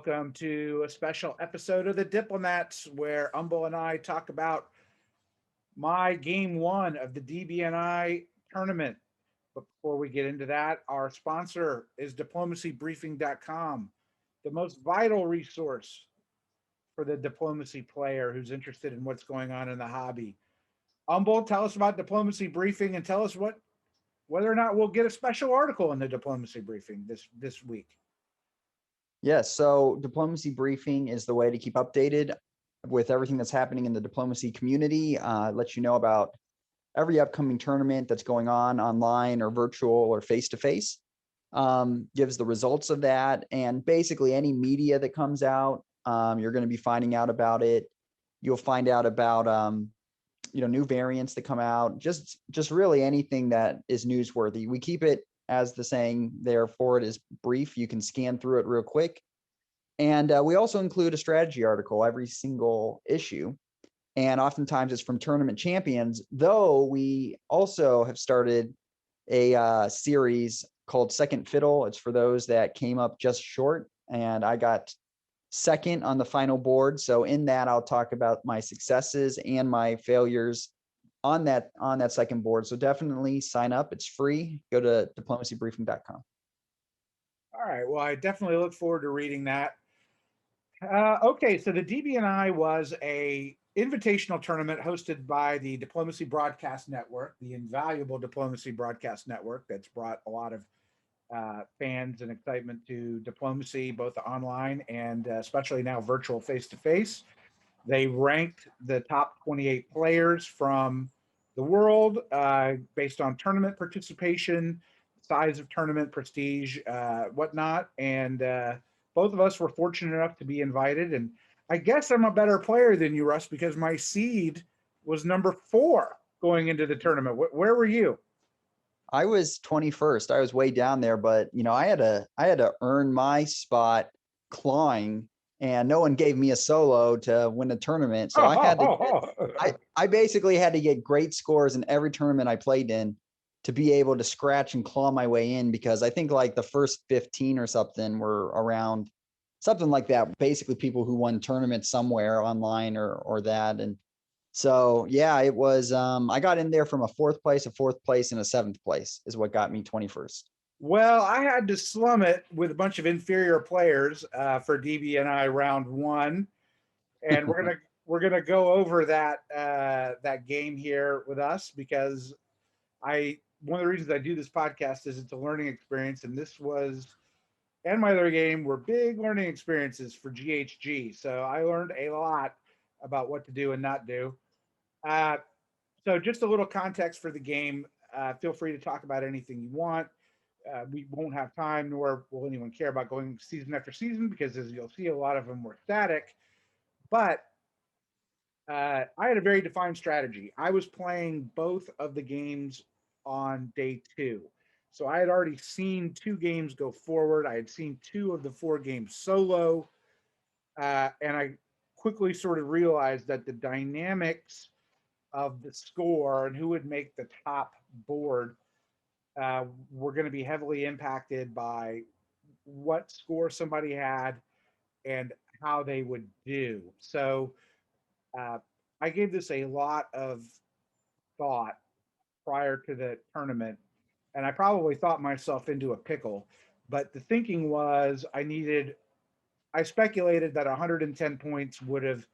welcome to a special episode of The Diplomats where Umble and I talk about my game one of the DBNI tournament. But before we get into that, our sponsor is diplomacybriefing.com, the most vital resource for the diplomacy player who's interested in what's going on in the hobby. Umble, tell us about Diplomacy Briefing and tell us whether or not we'll get a special article in the Diplomacy Briefing this week. Yes, so diplomacy briefing is the way to keep updated with everything that's happening in the diplomacy community. Let you know about every upcoming tournament that's going on online or virtual or face-to-face. Gives the results of that, and basically any media that comes out, you're going to be finding out about it. You'll find out about new variants that come out, just really anything that is newsworthy. We keep it, as the saying there for it is, brief. You can scan through it real quick. And we also include a strategy article every single issue. And oftentimes it's from tournament champions, though we also have started a series called Second Fiddle. It's for those that came up just short. And I got second on the final board. So in that, I'll talk about my successes and my failures on that second board. So definitely sign up. It's free. Go to diplomacybriefing.com. All right. Well, I definitely look forward to reading that. Okay, so the DBNI was a invitational tournament hosted by the Diplomacy Broadcast Network, the invaluable Diplomacy Broadcast Network that's brought a lot of fans and excitement to diplomacy, both online and especially now virtual face-to-face. They ranked the top 28 players from the world based on tournament participation, size of tournament, prestige, whatnot. And both of us were fortunate enough to be invited. And I guess I'm a better player than you, Russ, because my seed was number 4 going into the tournament. Where were you? I was 21st. I was way down there, but I had to earn my spot clawing, and no one gave me a solo to win the tournament. So I basically had to get great scores in every tournament I played in to be able to scratch and claw my way in, because I think like the first 15 or something were around something like that. Basically people who won tournaments somewhere online or that. And so, yeah, it was, I got in there from a fourth place, and a 7th place is what got me 21st. Well, I had to slum it with a bunch of inferior players for DBNI round 1. And we're gonna go over that game here with us, because one of the reasons I do this podcast is it's a learning experience, and this was, and my other game were big learning experiences for GHG. So I learned a lot about what to do and not do. Uh, so just a little context for the game. Feel free to talk about anything you want. We won't have time, nor will anyone care about going season after season, because as you'll see, a lot of them were static. But I had a very defined strategy. I was playing both of the games on day 2. So I had already seen 2 games go forward. I had seen 2 of the 4 games solo. And I quickly sort of realized that the dynamics of the score and who would make the top board were going to be heavily impacted by what score somebody had and how they would do. So uh, I gave this a lot of thought prior to the tournament, and I probably thought myself into a pickle. But the thinking was I speculated that 110 points would have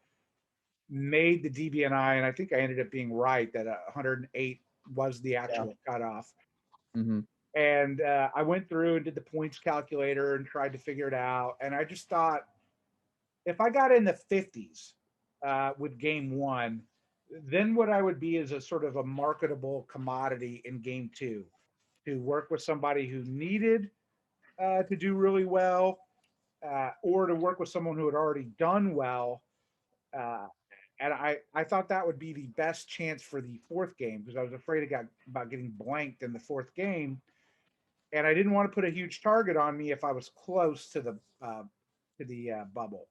made the DBNI, and I think I ended up being right that 108 was the actual cutoff. Mm-hmm. And I went through and did the points calculator and tried to figure it out. And I just thought, if I got in the 50s with game 1, then what I would be is a sort of a marketable commodity in game 2 to work with somebody who needed to do really well, or to work with someone who had already done well. Uh, and I thought that would be the best chance for the 4th game, because I was afraid about getting blanked in the 4th game. And I didn't want to put a huge target on me if I was close to the bubble,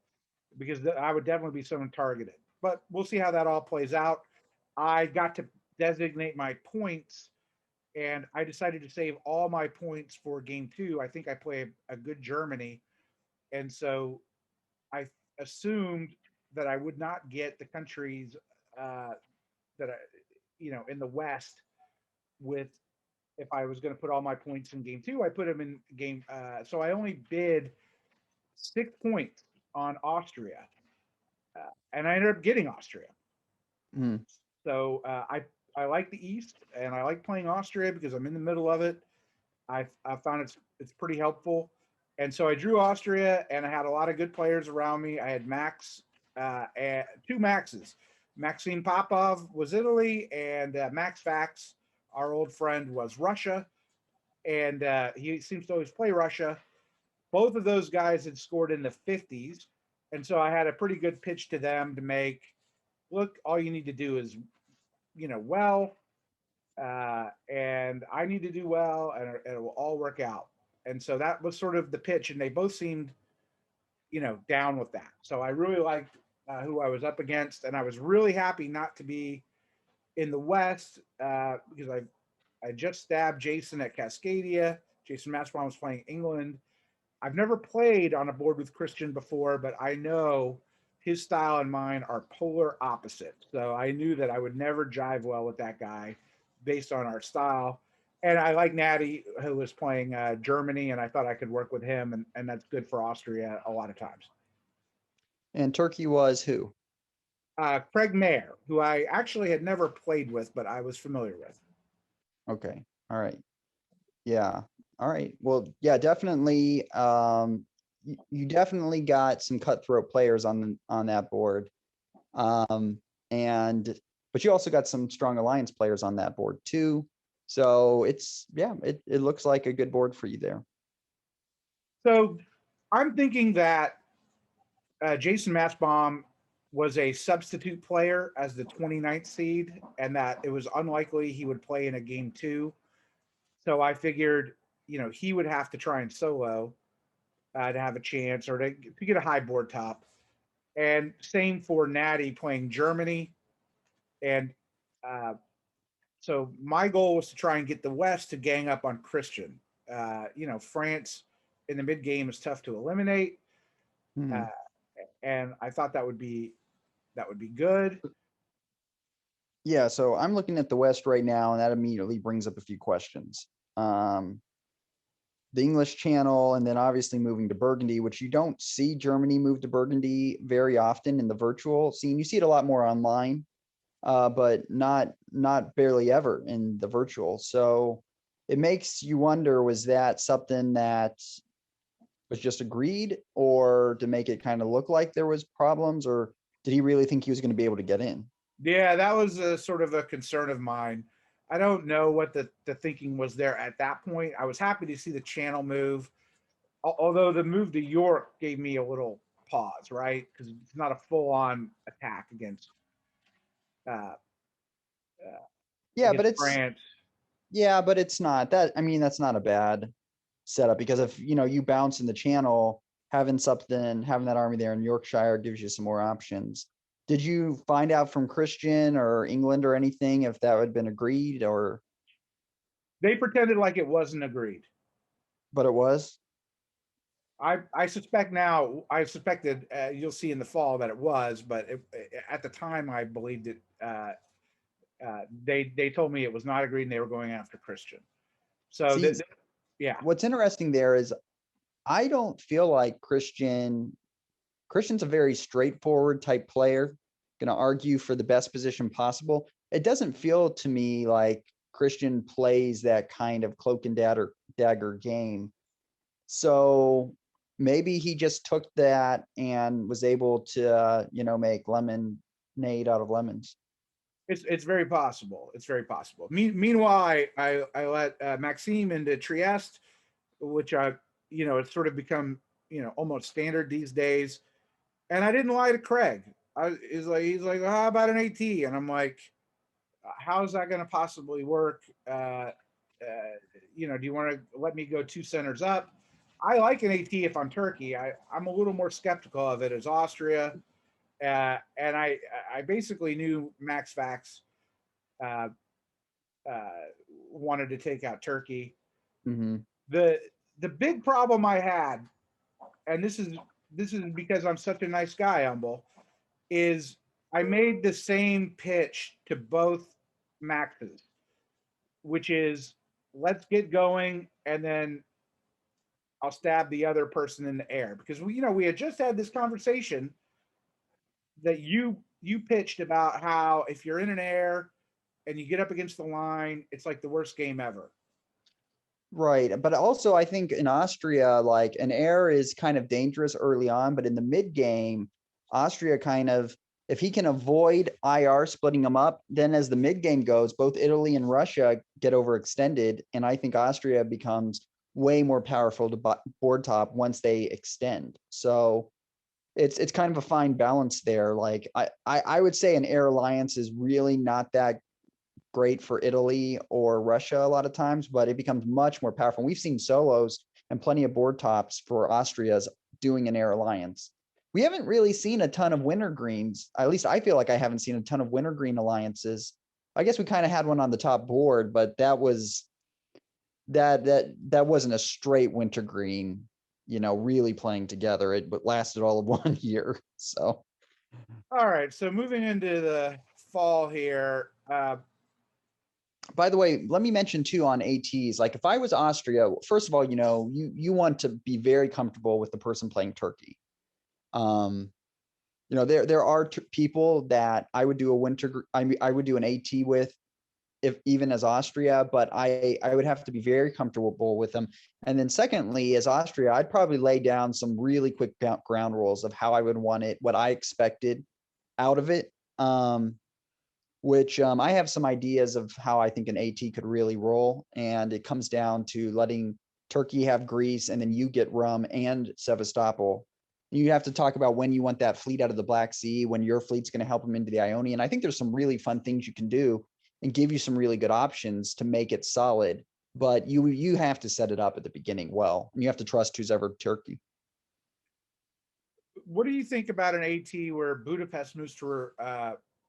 because I would definitely be someone targeted. But we'll see how that all plays out. I got to designate my points, and I decided to save all my points for game 2. I think I play a good Germany, and so I assumed that I would not get the countries that I, in the West with if I was going to put all my points in game two. I put them in game. So I only bid 6 points on Austria, and I ended up getting Austria. Mm. So I like the East, and I like playing Austria because I'm in the middle of it. I found it's pretty helpful, and so I drew Austria, and I had a lot of good players around me. I had Max, and two Maxes. Maxime Popov was Italy, and Max Fax, our old friend, was Russia, and he seems to always play Russia. Both of those guys had scored in the 50s, and so I had a pretty good pitch to them to make. Look, all you need to do is, well, and I need to do well, and it will all work out. And so that was sort of the pitch, and they both seemed, down with that. So I really liked who I was up against, and I was really happy not to be in the West because I just stabbed Jason at Cascadia. Jason Maspon was playing England. I've never played on a board with Christian before, but I know his style and mine are polar opposite. So I knew that I would never jive well with that guy based on our style. And I like Natty, who was playing Germany, and I thought I could work with him, and that's good for Austria a lot of times. And Turkey was who? Craig Mayer, who I actually had never played with, but I was familiar with. Okay. All right. Yeah. All right. Well, yeah, definitely. You definitely got some cutthroat players on that board. Um, and but you also got some strong alliance players on that board too. So it looks like a good board for you there. So I'm thinking that Jason Massbaum was a substitute player as the 29th seed, and that it was unlikely he would play in a game two. So I figured, he would have to try and solo to have a chance or to get a high board top. And same for Natty playing Germany. And so my goal was to try and get the West to gang up on Christian. France in the mid game is tough to eliminate. Hmm. Uh, and I thought that would be good. Yeah, so I'm looking at the West right now, and that immediately brings up a few questions. Um, the English Channel, and then obviously moving to Burgundy, which you don't see Germany move to Burgundy very often in the virtual scene. You see it a lot more online, but not barely ever in the virtual. So it makes you wonder, was that something that was just agreed, or to make it kind of look like there was problems, or did he really think he was going to be able to get in? Yeah, that was a sort of a concern of mine. I don't know what the thinking was there at that point. I was happy to see the channel move, although the move to York gave me a little pause, right? Because it's not a full on attack uh, Yeah, but against it's France. yeah, but it's not that. I mean, that's not a bad setup, because if you bounce in the channel, having that army there in Yorkshire gives you some more options. Did you find out from Christian or England or anything if that had been agreed, or? They pretended like it wasn't agreed. But it was. I suspect now. I suspected you'll see in the fall that it was, but at the time I believed it. They told me it was not agreed, and they were going after Christian. So See, yeah, what's interesting there is I don't feel like Christian's a very straightforward type player, going to argue for the best position possible. It doesn't feel to me like Christian plays that kind of cloak and dagger game. So maybe he just took that and was able to, make lemonade out of lemons. it's very possible. It's very possible. Meanwhile, I let Maxime into Trieste, which it's sort of become almost standard these days. And I didn't lie to Craig. He's like, well, how about an AT? And I'm like, how's that going to possibly work? Do you want to let me go two centers up? I like an AT if I'm Turkey. I'm a little more skeptical of it as Austria. And I basically knew Max Fax uh, uh, wanted to take out Turkey. Mm-hmm. The big problem I had, and this is this is because I'm such a nice guy, Humble, is I made the same pitch to both Maxes, which is let's get going and then I'll stab the other person in the air because we had just had this conversation that you pitched about how if you're in an air and you get up against the line, it's like the worst game ever. Right. But also I think in Austria, like an air is kind of dangerous early on, but in the mid game, Austria kind of, if he can avoid IR splitting them up, then as the mid game goes, both Italy and Russia get overextended. And I think Austria becomes way more powerful to board top once they extend. So it's kind of a fine balance there. Like I would say an air alliance is really not that great for Italy or Russia a lot of times, but it becomes much more powerful. And we've seen solos and plenty of board tops for Austria's doing an air alliance. We haven't really seen a ton of wintergreens. At least I feel like I haven't seen a ton of wintergreen alliances. I guess we kind of had one on the top board, but that wasn't a straight wintergreen, really playing together. It lasted all of 1 year. So All right, so moving into the fall here. By the way, let me mention too on ATs, like if I was Austria, first of all, you want to be very comfortable with the person playing Turkey. There are people that I would do I would do an AT with, if even as Austria, but I would have to be very comfortable with them. And then secondly, as Austria, I'd probably lay down some really quick ground rules of how I would want it, what I expected out of it. Which I have some ideas of how I think an AT could really roll. And it comes down to letting Turkey have Greece, and then you get Rum and Sevastopol. You have to talk about when you want that fleet out of the Black Sea, when your fleet's going to help them into the Ionian. I think there's some really fun things you can do and give you some really good options to make it solid. But you have to set it up at the beginning well, and you have to trust who's ever Turkey. What do you think about an AT where Budapest moves to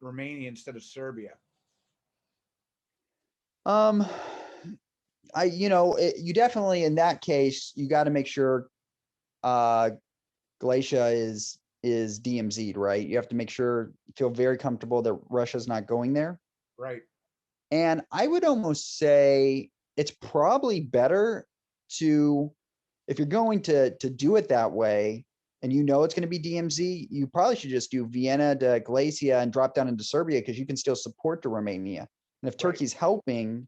Romania instead of Serbia? You definitely, in that case, you got to make sure Galicia is DMZ'd, right? You have to make sure, feel very comfortable that Russia's not going there. Right. And I would almost say it's probably better to, if you're going to do it that way, and it's going to be DMZ, you probably should just do Vienna to Galicia and drop down into Serbia, because you can still support the Romania. And if Turkey's helping,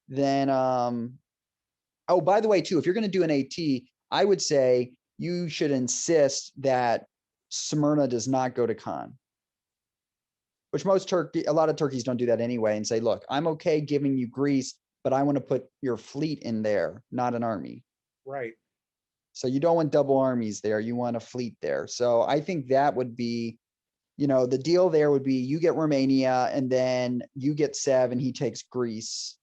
then oh, by the way, too, if you're going to do an AT, I would say you should insist that Smyrna does not go to Khan, which a lot of Turkeys don't do that anyway, and say, look, I'm okay giving you Greece, but I want to put your fleet in there, not an army. Right. So you don't want double armies there. You want a fleet there. So I think that would be, the deal there would be you get Romania, and then you get Sev and he takes Greece.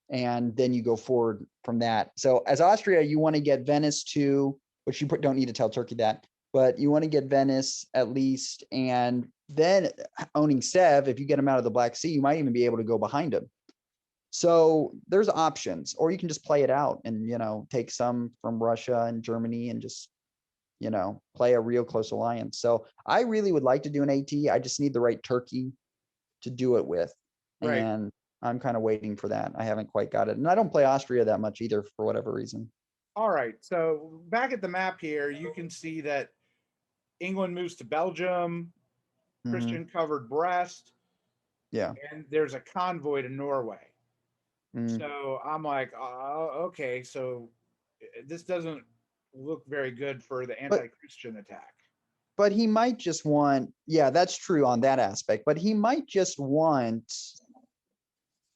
And then you go forward from that. So as Austria, you want to get Venice too, which you don't need to tell Turkey that, but you want to get Venice at least. And then owning Sev, if you get him out of the Black Sea, you might even be able to go behind him. So there's options, or you can just play it out and, take some from Russia and Germany and just, play a real close alliance. So I really would like to do an AT. I just need the right Turkey to do it with. Right. And I'm kind of waiting for that. I haven't quite got it. And I don't play Austria that much either, for whatever reason. All right. So back at the map here, you can see that England moves to Belgium, Christian covered Brest. Yeah. And there's a convoy to Norway. Mm. So I'm like, okay, so this doesn't look very good for the anti-Christian attack. But he might just want, yeah, that's true on that aspect, but he might just want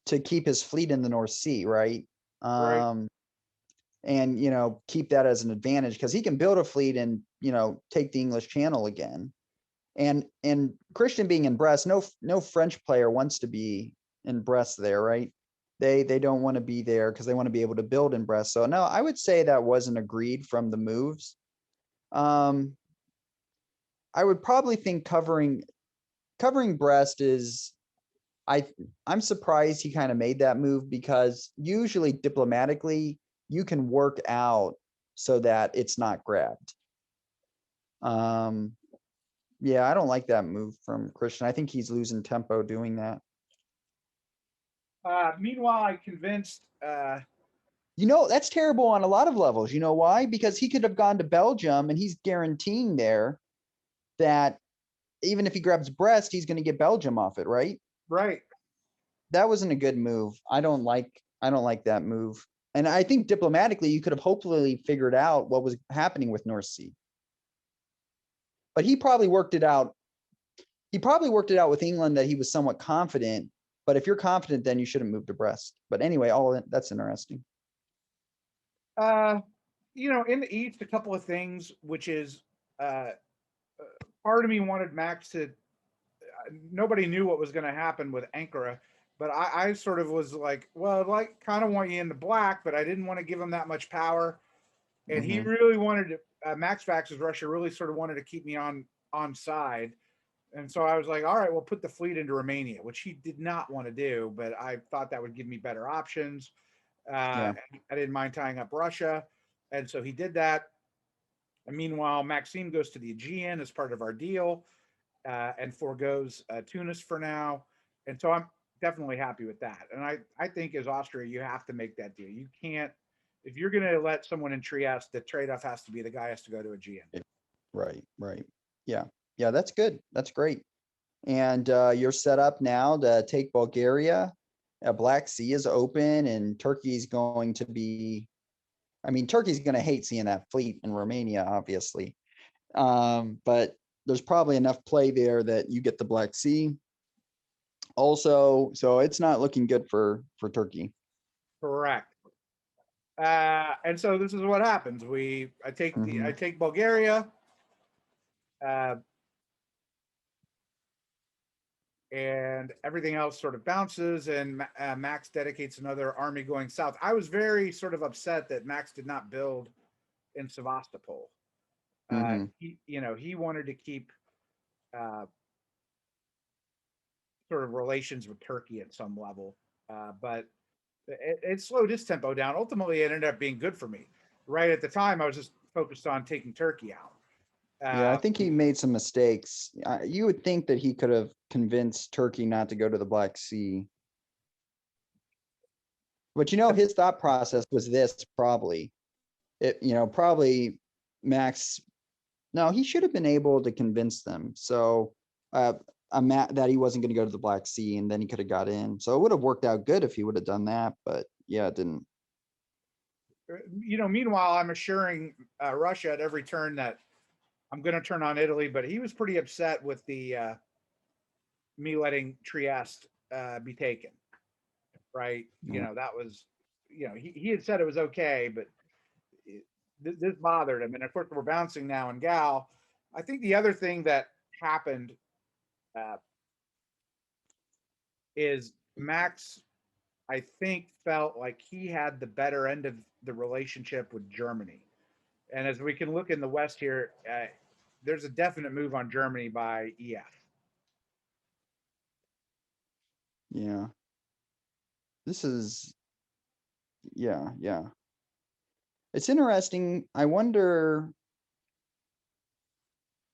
to keep his fleet in the North Sea, right? Right. And keep that as an advantage, because he can build a fleet and take the English Channel again. And Christian being in Brest, no French player wants to be in Brest there, right? They don't want to be there because they want to be able to build in Brest. So no, I would say that wasn't agreed from the moves. I would probably think covering Brest is, I'm surprised he kind of made that move, because usually diplomatically you can work out so that it's not grabbed. Yeah, I don't like that move from Christian. I think he's losing tempo doing that. Meanwhile, I convinced. That's terrible on a lot of levels. You know why? Because he could have gone to Belgium and he's guaranteeing there that even if he grabs Brest, he's going to get Belgium off it, right? Right. That wasn't a good move. I don't like that move. And I think diplomatically, you could have hopefully figured out what was happening with North Sea. But he probably worked it out. He probably worked it out with England that he was somewhat confident. But if you're confident, then you shouldn't move to Brest. But anyway, that's interesting. In the East, a couple of things, which is part of me wanted Max to. Nobody knew what was going to happen with Ankara, but I sort of was like, well, like kind of want you in the black, but I didn't want to give him that much power, and he really wanted to. Max Fax's Russia really sort of wanted to keep me on side, and so I was like, all right, we'll put the fleet into Romania, which he did not want to do, but I thought that would give me better options. Yeah. I didn't mind tying up Russia, and so he did that. And meanwhile, Maxime goes to the Aegean as part of our deal, and foregoes Tunis for now. And so I'm definitely happy with that. And I think as Austria, you have to make that deal. You can't, if you're going to let someone in Trieste, the trade-off has to be the guy has to go to Aegean. Right. Yeah. That's good. That's great. And you're set up now to take Bulgaria. Black Sea is open and Turkey's going to be, Turkey's going to hate seeing that fleet in Romania, obviously. But there's probably enough play there that you get the Black Sea. Also, so it's not looking good for Turkey. Correct. And so this is what happens. I take Bulgaria, and everything else sort of bounces, and Max dedicates another army going south. I was very sort of upset that Max did not build in Sevastopol. He wanted to keep sort of relations with Turkey at some level, but it slowed his tempo down. Ultimately, it ended up being good for me. Right at the time, I was just focused on taking Turkey out. Yeah, I think he made some mistakes. You would think that he could have convinced Turkey not to go to the Black Sea. But his thought process was this probably. Probably Max. No, he should have been able to convince them. So that he wasn't going to go to the Black Sea, and then he could have got in. So it would have worked out good if he would have done that. But yeah, it didn't. Meanwhile, I'm assuring Russia at every turn that I'm going to turn on Italy, but he was pretty upset with the me letting Trieste be taken. Right? That was, he had said it was okay, but this bothered him. And of course, we're bouncing now in Gal. I think the other thing that happened is Max, I think, felt like he had the better end of the relationship with Germany. And as we can look in the West here, there's a definite move on Germany by EF. Yeah. This is, yeah. It's interesting. I wonder,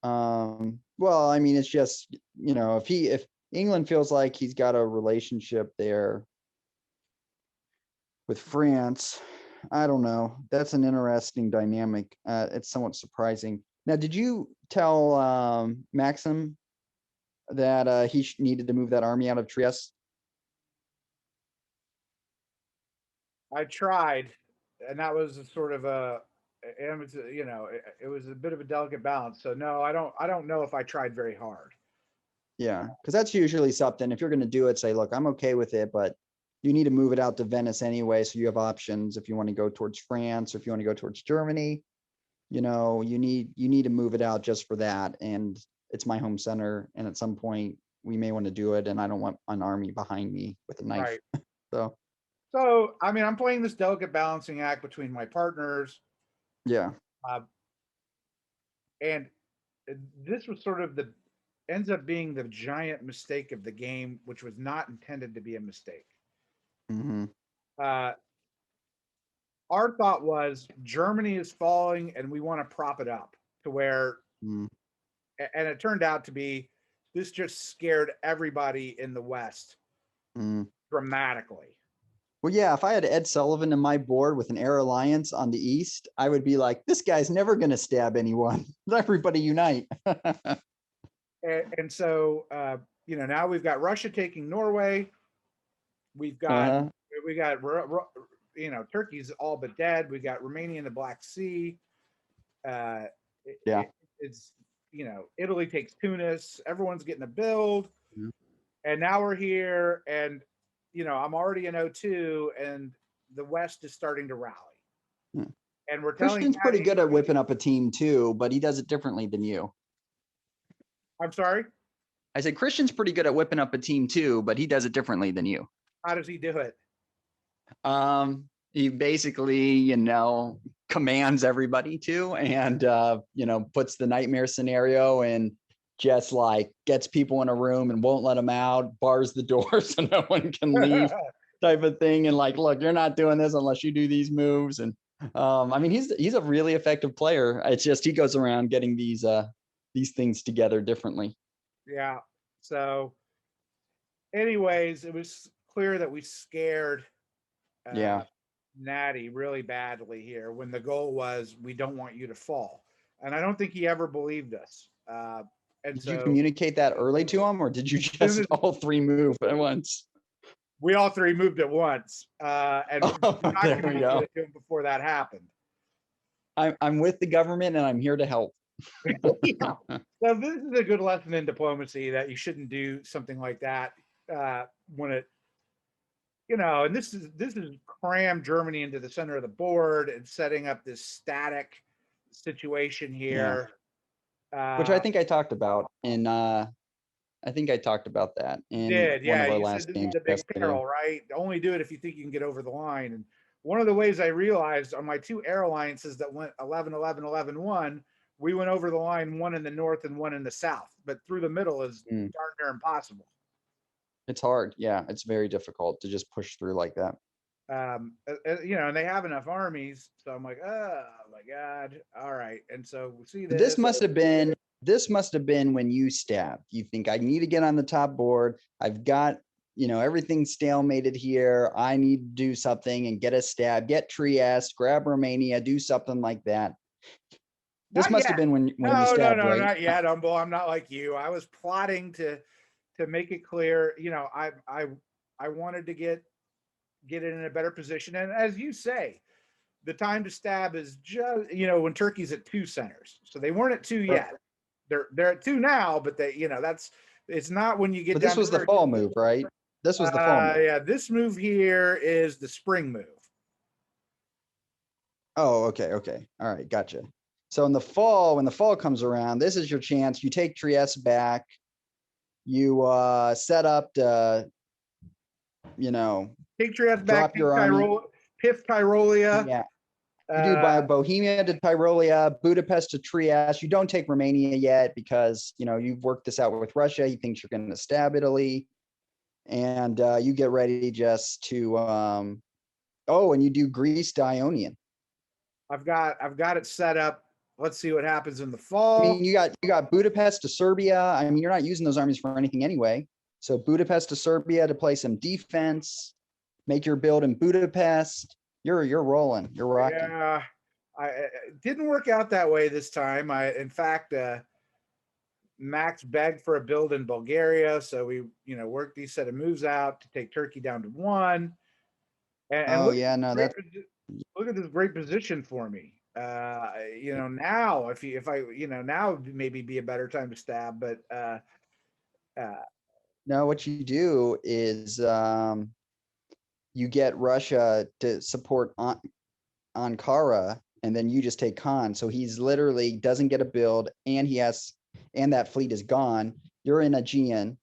well, it's just, if England feels like he's got a relationship there with France, I don't know. That's an interesting dynamic. It's somewhat surprising. Now, did you tell Maxim that he needed to move that army out of Trieste? I tried, and that was a sort of it was a bit of a delicate balance. So no, I don't know if I tried very hard. Yeah, because that's usually something. If you're going to do it, say, look, I'm okay with it, but you need to move it out to Venice anyway, so you have options if you want to go towards France or if you want to go towards Germany. You need to move it out just for that. And it's my home center, and at some point we may want to do it, and I don't want an army behind me with a knife. Right. So I'm playing this delicate balancing act between my partners. Yeah. And this was sort of ends up being the giant mistake of the game, which was not intended to be a mistake. Our thought was Germany is falling and we want to prop it up to where Mm, And it turned out to be, this just scared everybody in the West mm. dramatically. Well, yeah, if I had Ed Sullivan in my board with an Air Alliance on the East, I would be like, this guy's never going to stab anyone. Everybody unite. And so, now we've got Russia taking Norway. We've got, Uh-huh. we got, Turkey's all but dead. We got Romania in the Black Sea. Uh, Yeah. it's, Italy takes Tunis. Everyone's getting a build. Yeah. And now we're here, and I'm already in O2, and the West is starting to rally. Yeah. And we're telling Christian's pretty Patty, good at whipping up a team too, but he does it differently than you. I'm sorry, I said Christian's pretty good at whipping up a team too, but he does it differently than you. how does he do it? He basically, commands everybody to, and puts the nightmare scenario and just like gets people in a room and won't let them out, bars the door so no one can leave, type of thing. And like, look, you're not doing this unless you do these moves. And he's a really effective player. It's just he goes around getting these things together differently. Yeah. So, anyways, it was clear that we scared Yeah. Natty really badly here when the goal was, we don't want you to fall. And I don't think he ever believed us. And Did so you communicate that early to him, or did you just all three move at once? we all three moved at once. And Oh, there we go. it to him before that happened. I'm with the government and I'm here to help. Yeah. So this is a good lesson in diplomacy, that you shouldn't do something like that when it, and this is crammed Germany into the center of the board and setting up this static situation here. Which I think I talked about in I think I talked about that in one Yeah, of our you last said this is games the big yesterday. peril, right? Only do it if you think you can get over the line. And one of the ways I realized on my two air alliances that went 11, 11, 11, 1, we went over the line, one in the north and one in the south, but through the middle is darn near impossible. It's hard. Yeah, it's very difficult to just push through like that. And they have enough armies. So I'm like, oh my God. All right. And so we see But this. this must have been when you stabbed. You think I need to get on the top board. I've got, everything stalemated here. I need to do something and get a stab, get Trieste, grab Romania, do something like that. This must have been when you stabbed, no, right? not yet, Humble. I'm not like you. I was plotting to make it clear. I wanted to get it in a better position. And as you say, the time to stab is just, when Turkey's at 2 centers. So they weren't at 2 yet. They're at 2 now, but it's not when you get But down this was to the fall move, right? This was the fall move. Yeah, this move here is the spring move. Oh, okay. All right, gotcha. So in the fall, when the fall comes around, this is your chance. You take Trieste back. You set up to, Take Trieste back, drop your army. Piff Tyrolia. Yeah. You do by Bohemia to Tyrolia, Budapest to Trieste. You don't take Romania yet because, you've worked this out with Russia. He thinks you're going to stab Italy. And you get ready just to, and you do Greece to Ionian. I've got it set up. Let's see what happens in the fall. I mean, you got Budapest to Serbia. I mean, you're not using those armies for anything anyway. So Budapest to Serbia to play some defense, make your build in Budapest. You're rolling. You're rocking. Yeah, it didn't work out that way this time. In fact, Max begged for a build in Bulgaria, so we worked these set of moves out to take Turkey down to 1. And look at this great position for me. Now if I now maybe be a better time to stab, but no, what you do is you get Russia to support Ankara, and then you just take Khan. So he's literally doesn't get a build, and and that fleet is gone. You're in Aegean,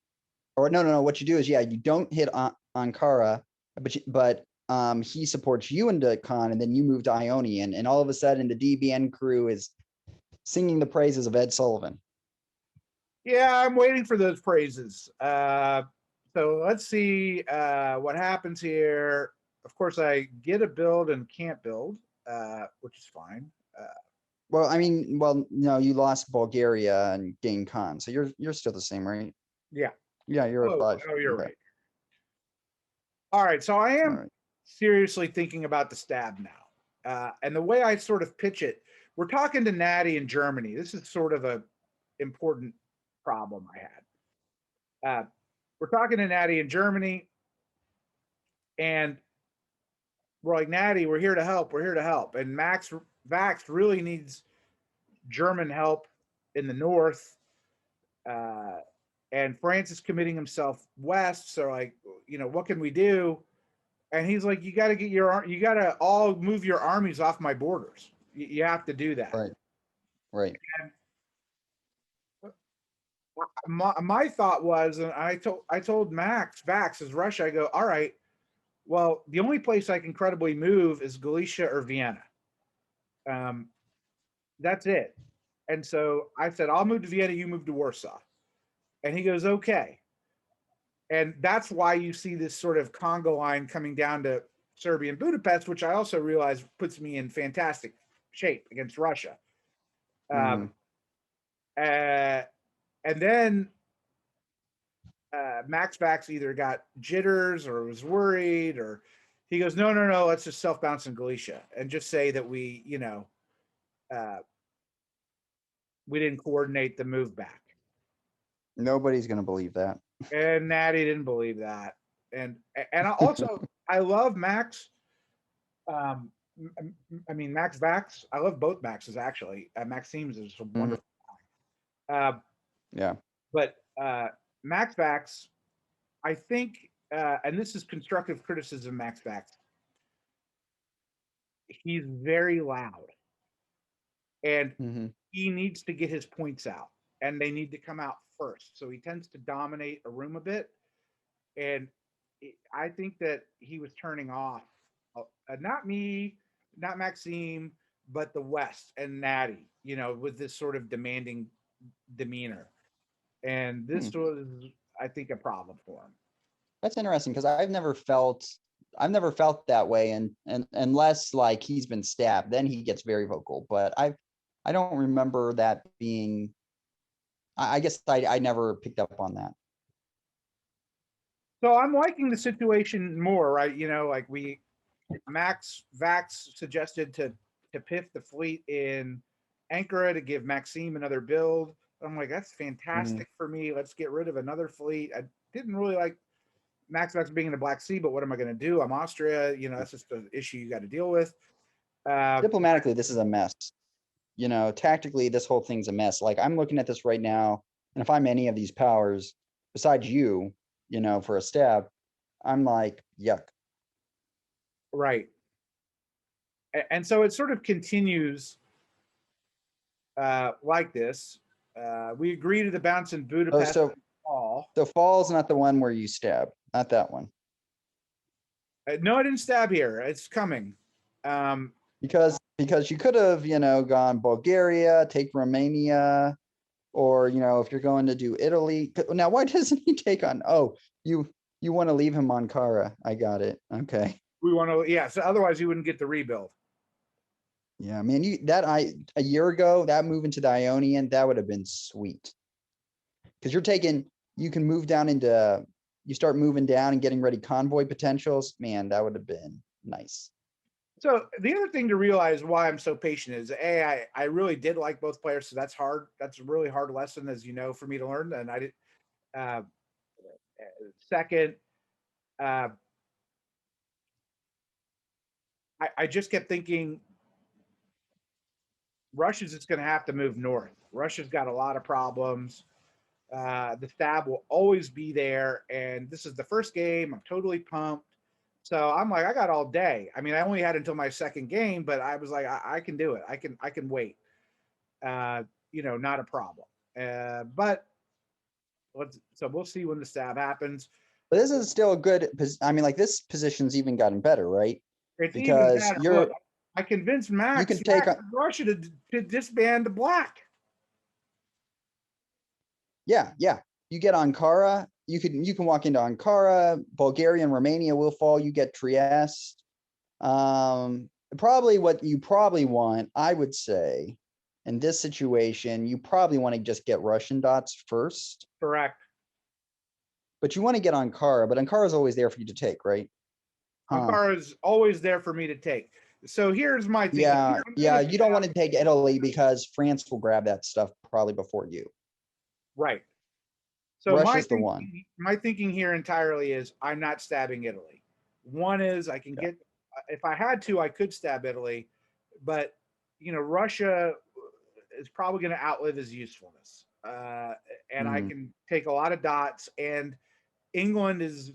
or no. What you do is, you don't hit Ankara, but he supports you into Khan, and then you move to Ionian, and all of a sudden the DBN crew is singing the praises of Ed Sullivan. Yeah, I'm waiting for those praises. So let's see what happens here. Of course, I get a build and can't build, which is fine. Well, I mean, well, no, you lost Bulgaria and gained Khan, so you're still the same, right? Yeah. Yeah, you're at Oh, 5. oh, you're Okay, right. All right. So I all am right. seriously thinking about the stab now. And the way I sort of pitch it, we're talking to Natty in Germany. This is sort of a important problem I had. We're talking to Natty in Germany, and we're like, Natty, we're here to help. We're here to help. And Max Vax really needs German help in the north. Uh, and France is committing himself west. So, like, what can we do? And he's like, you got to you got to all move your armies off my borders. You have to do that. Right, right. And my thought was, and I told Max Vax is Russia. I go, all right. Well, the only place I can credibly move is Galicia or Vienna. Um, that's it. And so I said, I'll move to Vienna. You move to Warsaw. And he goes, okay. And that's why you see this sort of Congo line coming down to Serbia and Budapest, which I also realize puts me in fantastic shape against Russia. Mhm. And then Max Bax either got jitters or was worried, or he goes, no, no, no, let's just self bounce in Galicia and just say that uh, we didn't coordinate the move back. Nobody's gonna believe that. And Natty didn't believe that. And I love Max. Um, I mean Max Vax. I love both Maxes actually. Maxime's is a Mhm. wonderful. Uh, Yeah. but Max Vax, I think, and this is constructive criticism. Max Vax, he's very loud, and Mhm. he needs to get his points out, and they need to come out first. So he tends to dominate a room a bit, and I think that he was turning off, not me, not Maxime, but the West and Natty, with this sort of demanding demeanor. And Hmm. this was, I think, a problem for him. That's interesting because I've never felt that way, and unless like he's been stabbed, then he gets very vocal. But I don't remember that being. I guess I never picked up on that. So I'm liking the situation more, right? Like Max Vax suggested to piff the fleet in Ankara to give Maxime another build. I'm like, that's Mhm. fantastic for me. Let's get rid of another fleet. I didn't really like Max Vax being in the Black Sea, but what am I going to do? I'm Austria. That's just an issue you got to deal with. Uh, Diplomatically, this is a mess. Tactically, this whole thing's a mess. Like I'm looking at this right now, and if I'm any of these powers besides you, for a stab, I'm like, yuck. right. And so it sort of continues like this. We agree to the bounce in Oh, Budapest so fall. so fall's not the one where you stab, not that one. No, I didn't stab here. It's coming. Um, Because you could have, gone Bulgaria, take Romania, or if you're going to do Italy. Now, why doesn't he take on? Oh, you want to leave him on Kara? I got it. Okay. we want to, yeah. So otherwise, you wouldn't get the rebuild. Yeah, man, a year ago, that move into the Ionian, that would have been sweet. Because you can move down you start moving down and getting ready convoy potentials. Man, that would have been nice. So the other thing to realize why I'm so patient is I really did like both players, so that's hard. That's a really hard lesson, as you know, for me to learn. And I did. Uh, Second, uh, I just kept thinking Russia's just going to have to move north. Russia's got a lot of problems. The stab will always be there, and this is the first game. I'm totally pumped. So I'm like, I got all day. I mean, I only had until my second game, but I was like, I can do it. I can wait. Not a problem. But so we'll see when the stab happens. But this is still a good. I mean, like this position's even gotten better, right? It's even Because better. Look, I convinced you Max can take on. Russia to disband the black. Yeah. You get Ankara. You can walk into Ankara. Bulgaria and Romania will fall. You get Trieste. Probably what you probably want, I would say, In this situation, you probably want to just get Russian dots first, Correct. but you want to get Ankara, but Ankara is always there for you to take, right? Ankara is always there for me to take. So here's my thinking. Yeah, yeah. You don't want to take Italy because France will grab that stuff probably before you. Right. So Russia's the one. my thinking here entirely is I'm not stabbing Italy. One is I can get, if I had to, I could stab Italy, but Russia is probably going to outlive his usefulness, and I can take a lot of dots. And England is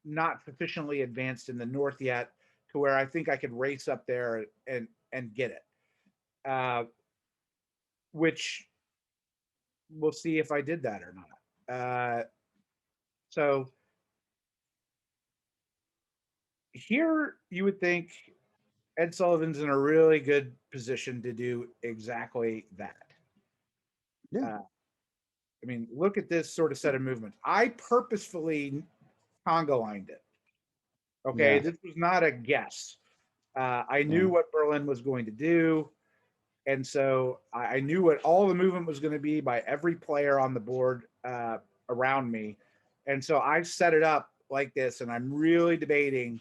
not sufficiently advanced in the north yet to where I think I could race up there and get it. Which we'll see if I did that or not. So here you would think Ed Sullivan's in a really good position to do exactly that. Yeah. I mean, look at this sort of set of movements. I purposefully Congo lined it. Okay, this was not a guess. I knew what Berlin was going to do. And so I knew what all the movement was going to be by every player on the board around me. And so I set it up like this, and I'm really debating,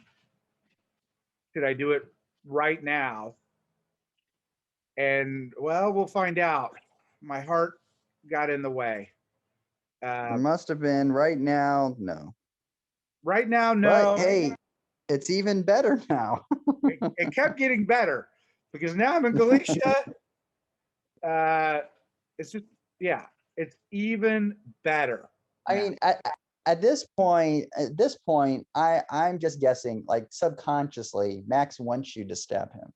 should I do it right now? And well, we'll find out. My heart got in the way. It must have been right now. No. Right now, But no. hey, it's even better now. It kept getting better because now I'm in Galicia. It's just, yeah, it's even better. I mean, at this point, I'm just guessing, like subconsciously, Max wants you to stab him.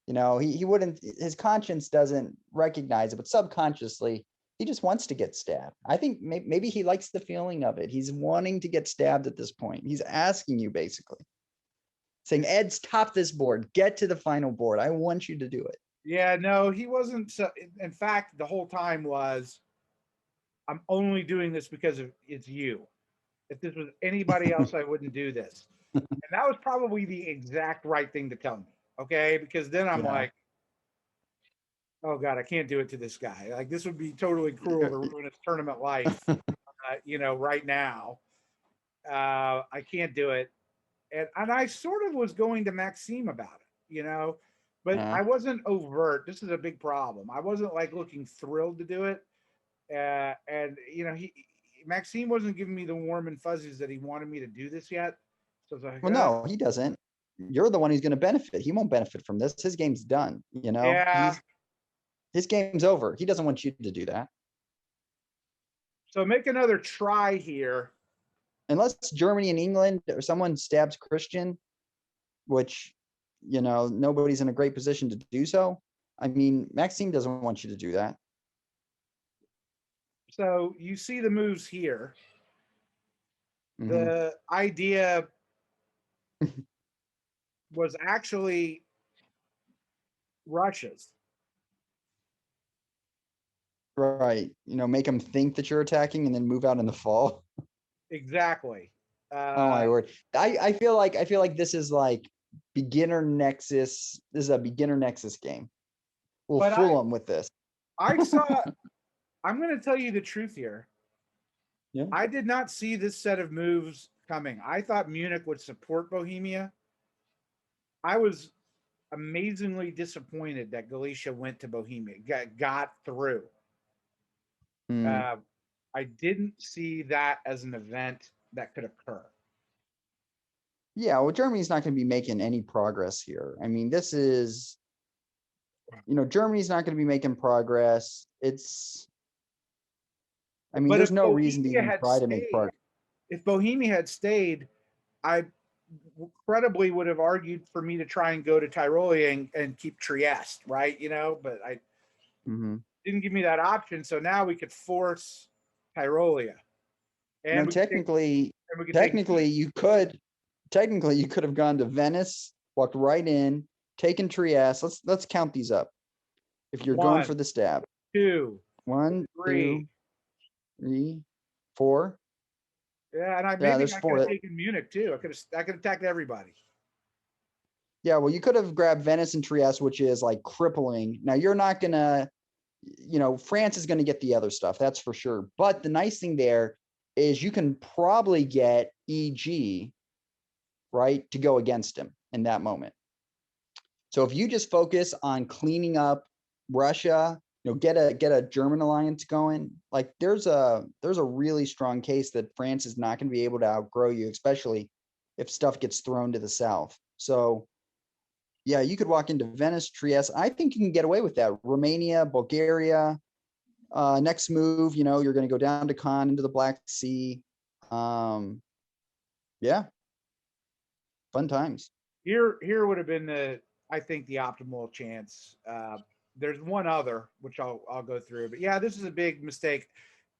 He wouldn't, his conscience doesn't recognize it, but subconsciously, he just wants to get stabbed. I think maybe he likes the feeling of it. He's wanting to get stabbed at this point. He's asking you basically, saying, Ed, top this board, get to the final board. I want you to do it. Yeah, no, he wasn't. In fact, the whole time was, I'm only doing this because it's you. If this was anybody else, I wouldn't do this. And that was probably the exact right thing to tell me. Okay. Because then I'm like, oh God, I can't do it to this guy. Like, this would be totally cruel to ruin his tournament life, right now. I can't do it. And I sort of was going to Maxime about it, but I wasn't overt. This is a big problem. I wasn't like looking thrilled to do it. And Maxime wasn't giving me the warm and fuzzies that he wanted me to do this yet. So it's like, well, no, he doesn't. You're the one who's going to benefit. He won't benefit from this. His game's done. Yeah. His game's over. He doesn't want you to do that. So make another try here. Unless Germany and England or someone stabs Christian, which, nobody's in a great position to do so. I mean, Maxime doesn't want you to do that. So you see the moves here. The idea was actually Russia's. Right. Make them think that you're attacking and then move out in the fall. Exactly. Oh my word. I feel like this is like beginner Nexus. This is a beginner Nexus game. We'll fool them with this. I'm going to tell you the truth here. Yeah. I did not see this set of moves coming. I thought Munich would support Bohemia. I was amazingly disappointed that Galicia went to Bohemia, got through. I didn't see that as an event that could occur. Yeah, well, Germany's not going to be making any progress here. I mean, this is, Germany's not going to be making progress. There's no reason to even try to make progress. If Bohemia had stayed, I credibly would have argued for me to try and go to Tyrolia and keep Trieste, right? But I didn't give me that option. So now we could force Tyrolia. And technically you could have gone to Venice, walked right in, taken Trieste. Let's count these up. If you're going for the stab. 2, 1, 2, 3, 4. Yeah, and I could have taken Munich too. I could have attacked everybody. Yeah, well, you could have grabbed Venice and Trieste, which is like crippling. Now you're not gonna you know, France is going to get the other stuff, that's for sure. But the nice thing there is you can probably get EG, right, to go against him in that moment. So if you just focus on cleaning up Russia, you know, get a German alliance going, like there's a really strong case that France is not going to be able to outgrow you, especially if stuff gets thrown to the south. So yeah, you could walk into Venice, Trieste. I think you can get away with that. Romania, Bulgaria. Next move, you know, you're going to go down to Khan into the Black Sea. Yeah, fun times. Here would have been I think the optimal chance. There's one other which I'll go through, but yeah, this is a big mistake,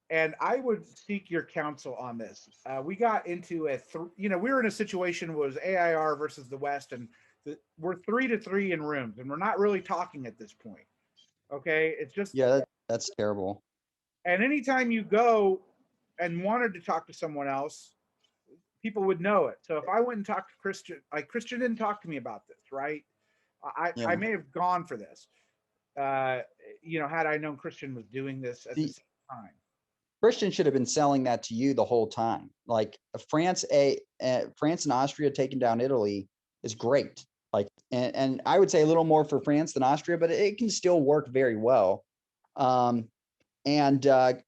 and I would seek your counsel on this. We got into we were in a situation where it was AIR versus the West, and we're 3-3 in rooms, and we're not really talking at this point. Okay, it's just, Yeah, that's terrible. and anytime you go and wanted to talk to someone else, people would know it. So if I went and talked to Christian, like Christian didn't talk to me about this, right? I Yeah. may have gone for this, had I known Christian was doing this at the same time. Christian should have been selling that to you the whole time. Like France and Austria taking down Italy is great. Like, and I would say a little more for France than Austria, but it can still work very well. You got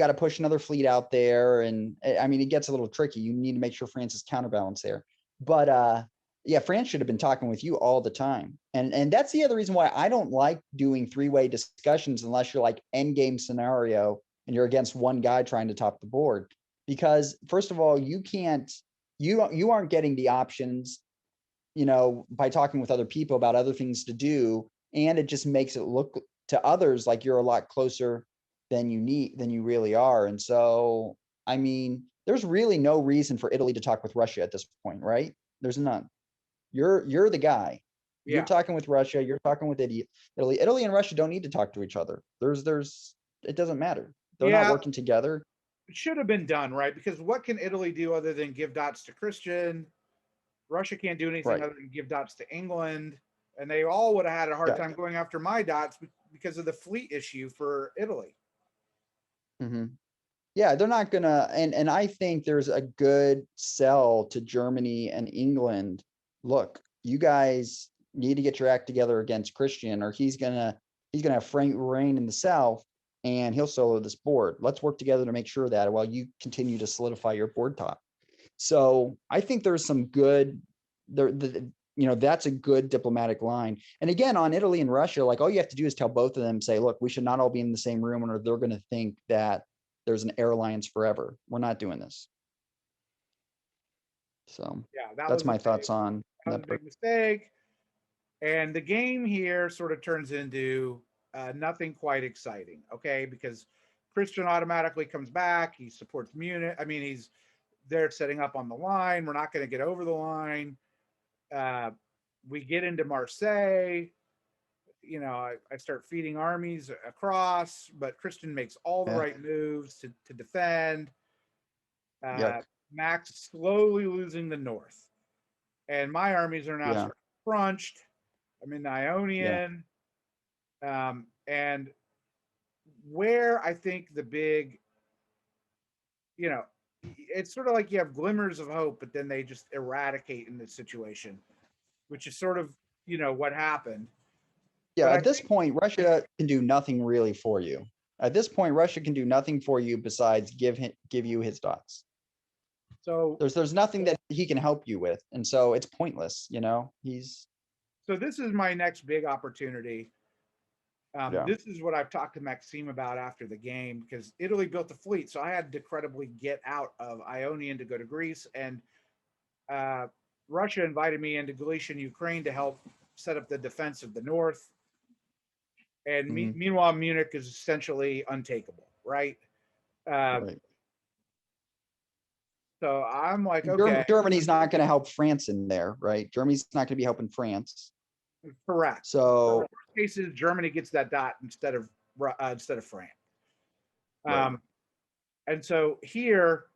to push another fleet out there, and I mean, it gets a little tricky. You need to make sure France is counterbalanced there. But yeah, France should have been talking with you all the time, and that's the other reason why I don't like doing three-way discussions unless you're like end game scenario and you're against one guy trying to top the board. Because first of all, you aren't getting the options, by talking with other people about other things to do, and it just makes it look to others like you're a lot closer than you really are. And so, I mean, there's really no reason for Italy to talk with Russia at this point, right? There's none. You're the guy. You're Yeah. talking with Russia. You're talking with Italy. Italy and Russia don't need to talk to each other. It doesn't matter. They're not working together. It should have been done, right? Because what can Italy do other than give dots to Christian? Russia can't do anything Right. other than give dots to England. And they all would have had a hard Yeah. time going after my dots because of the fleet issue for Italy. Mm-hmm. Yeah, they're not gonna, and I think there's a good sell to Germany and England. Look, you guys need to get your act together against Christian, or he's gonna have Frank reign in the South, and he'll solo this board. Let's work together to make sure that while you continue to solidify your board top. So I think there's some good that's a good diplomatic line. And again, on Italy and Russia, like all you have to do is tell both of them, say, look, we should not all be in the same room, or they're going to think that there's an air alliance forever. We're not doing this. So yeah, that's my thoughts on that. Was a big mistake. And the game here sort of turns into nothing quite exciting, okay? Because Christian automatically comes back. He supports Munich. I mean, he's there setting up on the line. We're not going to get over the line. We get into Marseille. I start feeding armies across, but Christian makes all the right moves to defend. Max slowly losing the north. And my armies are now crunched. I'm in the Ionian. And where I think the big, it's sort of like you have glimmers of hope, but then they just eradicate in this situation, which is sort of, what happened. Yeah, at this point, Russia can do nothing really for you. At this point, Russia can do nothing for you besides give you his dots. So there's nothing that he can help you with, and so it's pointless. So this is my next big opportunity. This is what I've talked to Maxime about after the game, because Italy built a fleet, so I had to credibly get out of Ionian to go to Greece, and Russia invited me into Galician Ukraine to help set up the defense of the north. And meanwhile, Munich is essentially untakeable, right? Right. So I'm like, okay. Germany's not going to help France in there, right? Germany's not going to be helping France. Correct. So, in cases, Germany gets that dot instead of France. right. And so here,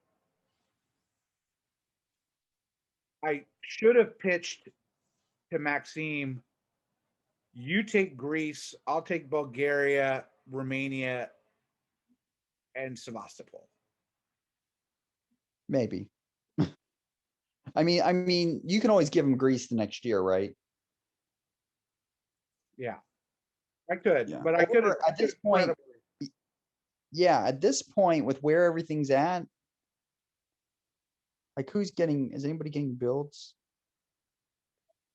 I should have pitched to Maxime, you take Greece, I'll take Bulgaria, Romania, and Sevastopol. Maybe. I mean, you can always give them Greece the next year, right? Yeah, I could, Yeah. but I could have At this point, yeah, at this point with where everything's at, like is anybody getting builds?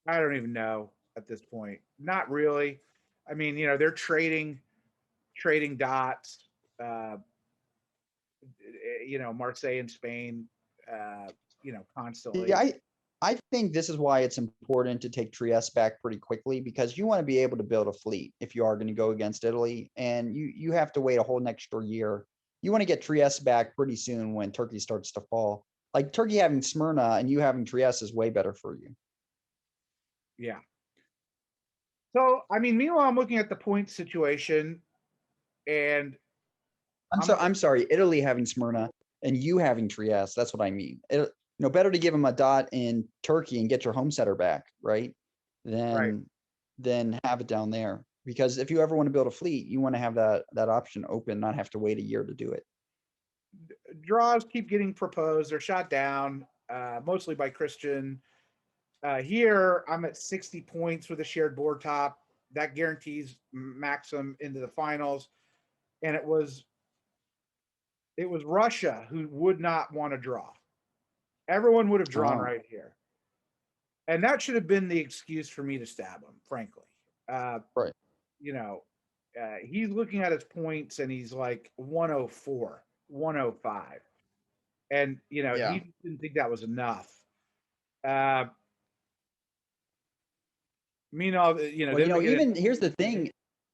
I don't even know at this point. Not really. I mean, they're trading dots. Uh, Marseille and Spain. Constantly. Yeah, I think this is why it's important to take Trieste back pretty quickly, because you want to be able to build a fleet if you are going to go against Italy, and you have to wait a whole extra year. You want to get Trieste back pretty soon when Turkey starts to fall. Like Turkey having Smyrna and you having Trieste is way better for you. Yeah. So, I mean, meanwhile, I'm looking at the point situation, and I'm sorry, Italy having Smyrna and you having Trieste. That's what I mean. Better to give them a dot in Turkey and get your home setter back, right? right. Than have it down there. Because if you ever want to build a fleet, you want to have that option open, not have to wait a year to do it. Draws keep getting proposed. They're shot down, mostly by Christian. Here, I'm at 60 points with a shared board top. That guarantees Maxim into the finals. And it was Russia who would not want to draw. Everyone would have drawn right here. And that should have been the excuse for me to stab him, frankly. Right. He's looking at his points and he's like 104, 105. And, Yeah. he didn't think that was enough. Meanwhile, even here's the thing.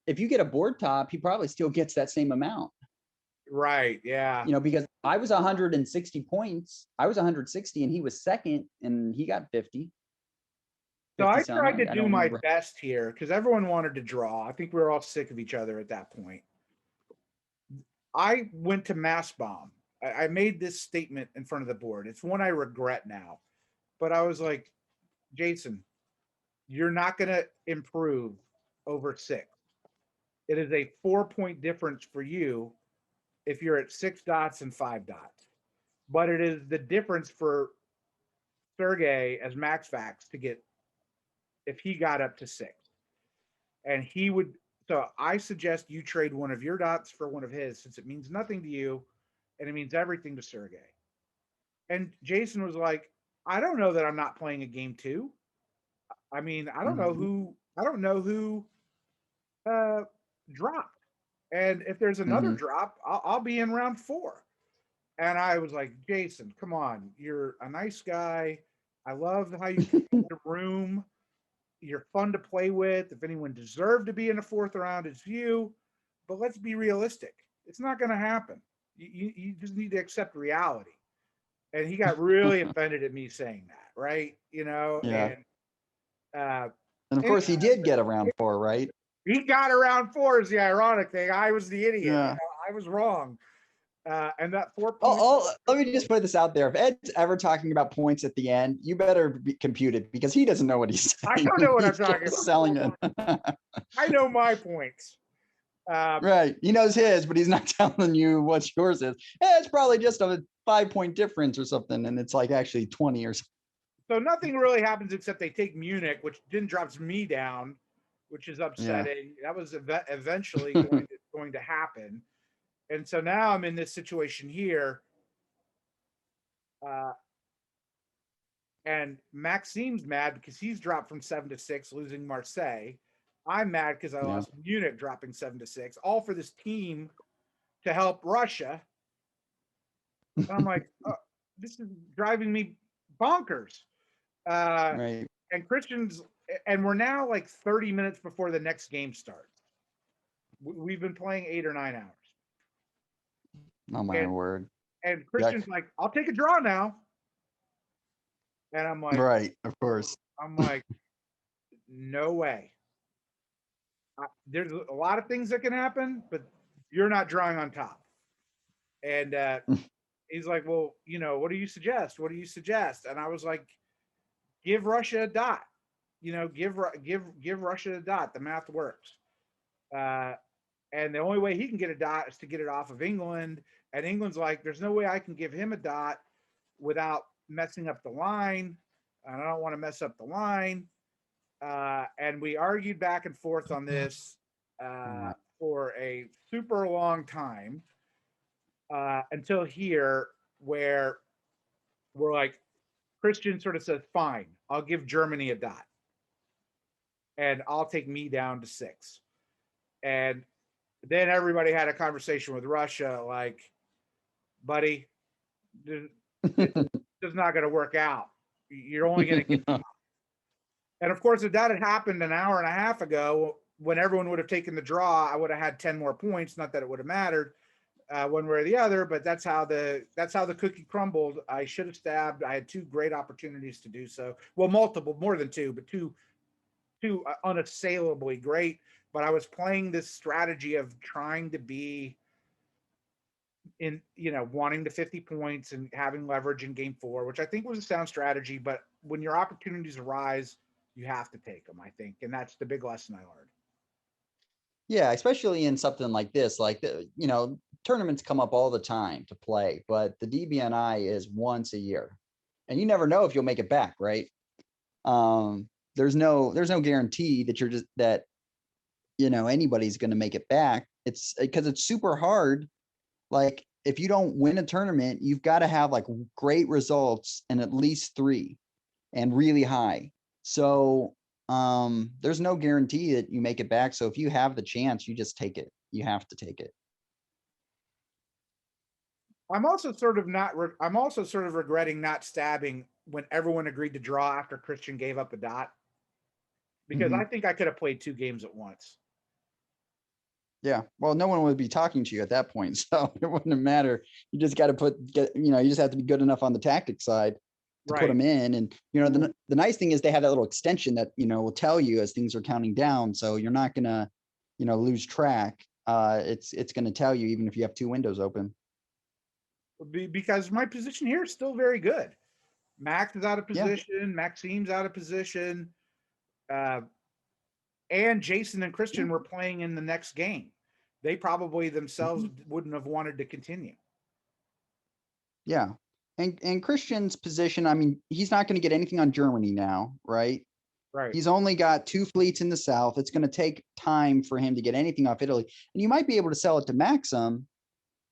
If you get a board top, he probably still gets that same amount. Right. Yeah. Because I was 160 points. I was 160 and he was second and he got 50. So I tried to do my best here because everyone wanted to draw. I think we were all sick of each other at that point. I went to mass bomb. I made this statement in front of the board. It's one I regret now. But I was like, Jason, you're not going to improve over 6. It is a 4-point difference for you if you're at 6 dots and 5 dots. But it is the difference for Sergey as max fax to get if he got up to 6. And he would. So I suggest you trade one of your dots for one of his, since it means nothing to you and it means everything to Sergey. And Jason was like, I don't know that I'm not playing a game 2. I mean, I don't know who dropped. And if there's another drop, I'll be in round 4. And I was like, Jason, come on. You're a nice guy. I love how you keep the room. You're fun to play with. If anyone deserved to be in the 4th round, it's you. But let's be realistic. It's not going to happen. You just need to accept reality. And he got really offended at me saying that, right? Yeah. And of course he did get around 4, right? He got around 4 is the ironic thing. I was the idiot. Yeah. I was wrong. And that 4 points. Let me just put this out there. If Ed's ever talking about points at the end, you better compute it because he doesn't know what he's saying. I don't know what I'm talking about. Selling it. I know my points. Right. He knows his, but he's not telling you what yours is. It's probably just a 5-point difference or something. And it's like actually 20 or something. So nothing really happens except they take Munich, which then drops me down, which is upsetting. Yeah. That was eventually going to happen. And so now I'm in this situation here. And Maxime's mad because he's dropped from 7 to 6, losing Marseille. I'm mad because I lost Munich, dropping 7 to 6, all for this team to help Russia. And I'm like, oh, this is driving me bonkers. Right. And we're now like 30 minutes before the next game starts. We've been playing 8 or 9 hours. Oh my word. And Christian's like, I'll take a draw now. And I'm like, right, of course. I'm like, no way. There's a lot of things that can happen, but you're not drawing on top. And he's like, well, what do you suggest? What do you suggest? And I was like, give Russia a dot. Give Russia a dot. The math works. And the only way he can get a dot is to get it off of England. And England's like, there's no way I can give him a dot without messing up the line. And I don't want to mess up the line. And we argued back and forth on this for a super long time until here, where we're like, Christian sort of says, fine, I'll give Germany a dot. And I'll take me down to 6. And then everybody had a conversation with Russia, like, buddy, this is not going to work out. You're only going to get. And of course, if that had happened an hour and a half ago, when everyone would have taken the draw, I would have had 10 more points. Not that it would have mattered one way or the other, but that's how the cookie crumbled. I should have stabbed. I had 2 great opportunities to do so. Well, multiple, more than 2, but two unassailably great. But I was playing this strategy of trying to be in, wanting to 50 points and having leverage in game 4, which I think was a sound strategy. But when your opportunities arise, you have to take them, I think. And that's the big lesson I learned. Yeah, especially in something like this, like, tournaments come up all the time to play, but the DBNI is once a year and you never know if you'll make it back, right? There's no guarantee that anybody's going to make it back. It's because it's super hard. Like, if you don't win a tournament, you've got to have like great results in at least 3 and really high. So there's no guarantee that you make it back. So if you have the chance, you just take it. You have to take it. I'm also sort of regretting not stabbing when everyone agreed to draw after Christian gave up a dot, because I think I could have played 2 games at once. Yeah. Well, no one would be talking to you at that point, so it wouldn't matter. You just got to you just have to be good enough on the tactic side to put them in. And, the nice thing is they have that little extension that, will tell you as things are counting down. So you're not going to, lose track. It's going to tell you even if you have 2 windows open. Because my position here is still very good. Max is out of position. Maxime's out of position. And Jason and Christian were playing in the next game. They probably themselves wouldn't have wanted to continue. Yeah. And Christian's position, I mean, he's not going to get anything on Germany now, right? Right. He's only got 2 fleets in the south. It's going to take time for him to get anything off Italy. And you might be able to sell it to Maxim.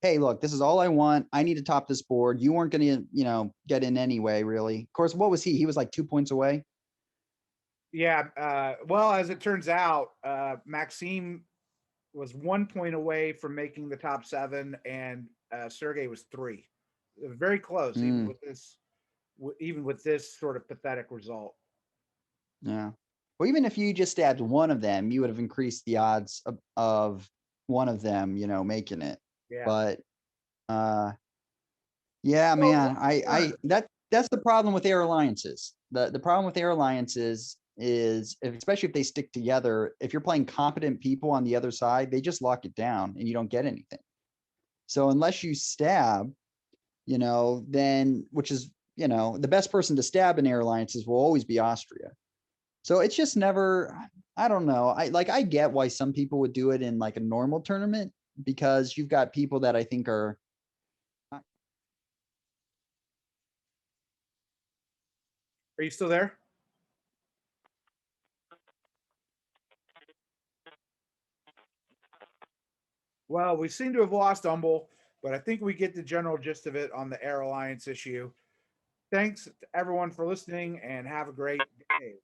Hey, look, this is all I want. I need to top this board. You weren't going to, get in anyway, really. Of course, what was he? He was like 2 points away. Yeah. Well, as it turns out, Maxime was 1 point away from making the top 7, and Sergey was 3. Very close, even with this sort of pathetic result. Yeah. Well, even if you just stabbed one of them, you would have increased the odds of one of them, making it. Yeah. But yeah, man, that's the problem with air alliances. The problem with air alliances is, especially if they stick together, if you're playing competent people on the other side, they just lock it down and you don't get anything. So unless you stab, then, which is, the best person to stab in air alliances will always be Austria. So it's just never, I don't know. I get why some people would do it in like a normal tournament, because you've got people that I think are. Are you still there? Well, we seem to have lost Humble, but I think we get the general gist of it on the Air Alliance issue. Thanks to everyone for listening, and have a great day.